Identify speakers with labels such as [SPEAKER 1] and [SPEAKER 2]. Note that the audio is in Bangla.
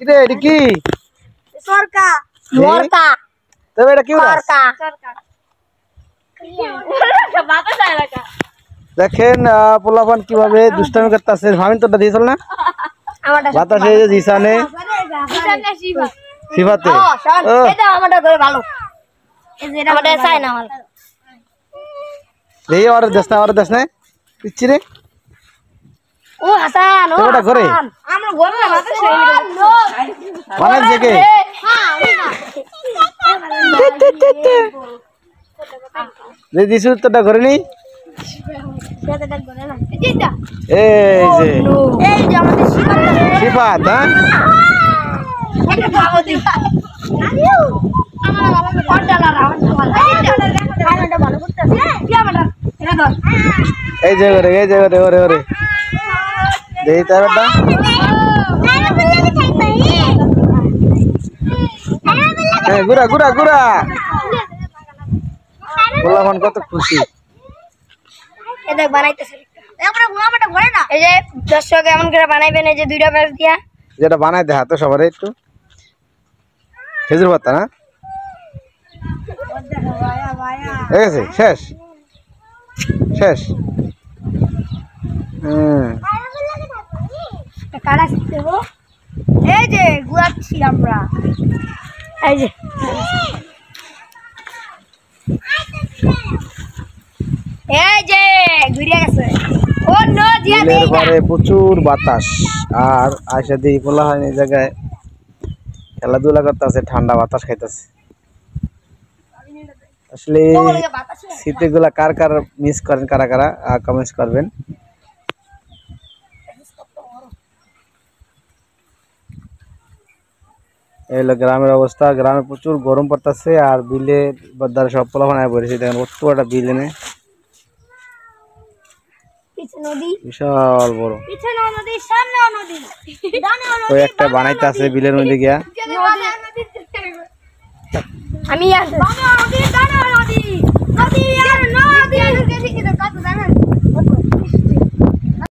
[SPEAKER 1] কিরে এটা কি
[SPEAKER 2] সরকা
[SPEAKER 3] মরকা
[SPEAKER 1] তবে এটা কি
[SPEAKER 3] সরকা
[SPEAKER 2] বাতাস আয় রাখা
[SPEAKER 1] দেখেন পোলাপান কিভাবে দুষ্টামি করতেছে ভাবিন তোটা দিয়েছিল না
[SPEAKER 3] আমারটা
[SPEAKER 1] বাতাসে যে জিসানে
[SPEAKER 2] বিছানা শিবা
[SPEAKER 1] সিফাতে
[SPEAKER 3] ও শোন
[SPEAKER 1] ও,
[SPEAKER 3] এটা আমারটা করে ভালো
[SPEAKER 2] এই যে
[SPEAKER 3] আমারটা চাই না আমার
[SPEAKER 1] এই আর দেশ না পিচ্ছি রে
[SPEAKER 3] ও হাসান ও
[SPEAKER 1] তোটা করে
[SPEAKER 3] হাসান।
[SPEAKER 2] আমরা ঘরে বাতাস
[SPEAKER 1] বানাই থেকে যে দিছু তোটা করে নি
[SPEAKER 3] সেটা করে না
[SPEAKER 2] এইটা
[SPEAKER 1] এই যে
[SPEAKER 2] এই যে আমাদের শিবা
[SPEAKER 1] সিফাত হ্যাঁ
[SPEAKER 2] একটা ভালো দিই আমার বাবা পড়ালা রাউন্ড ভালো এইটা ভালো করতেছে কি আমাদের এটা ধর
[SPEAKER 1] এই যে ওরে দেই তারটা হ্যাঁ গুড়া পোলাপান কত খুশি
[SPEAKER 3] এটা বানাইতেছে
[SPEAKER 2] আমরা আমারটা ঘরে না
[SPEAKER 3] এই যে দর্শক এমন করে বানাইবেন এই যে দুইটা পেঁয়াজ দিয়া
[SPEAKER 1] যেটা বানাইতে হাতে সবার একটু খেজুর পাতা না ঠিক আছে শেষ
[SPEAKER 3] কাটা দেবো
[SPEAKER 2] এই যে গুয়াচ্ছি আমরা
[SPEAKER 3] এই যে
[SPEAKER 2] এই যে ঘুরে গেছে ও নো দিয়া
[SPEAKER 1] বিলের পারে প্রচুর বাতাস আর আয়সা দিয়ে বলা হয় এই জায়গায় খেলাধুলা করতেছে ঠান্ডা বাতাস খাইতেছে আসলে স্মৃতিগুলা কার মিস করেন কারা কমেন্টস করবেন এই হলো গ্রামের অবস্থা গ্রামে প্রচুর গরম পড়তেছে আর বিলে বদারে সব পোলাপান আয় পড়েছে দেখেন অত একটা বিল এনে
[SPEAKER 3] পিছে নদী
[SPEAKER 1] বিশাল বড়
[SPEAKER 2] পিছনে নদী সামনে নদী ডানে
[SPEAKER 1] ওই একটা বানাইতে আছে বিলের মধ্যে গিয়া
[SPEAKER 3] আমি আসি
[SPEAKER 2] নদী ডানে নদী নদী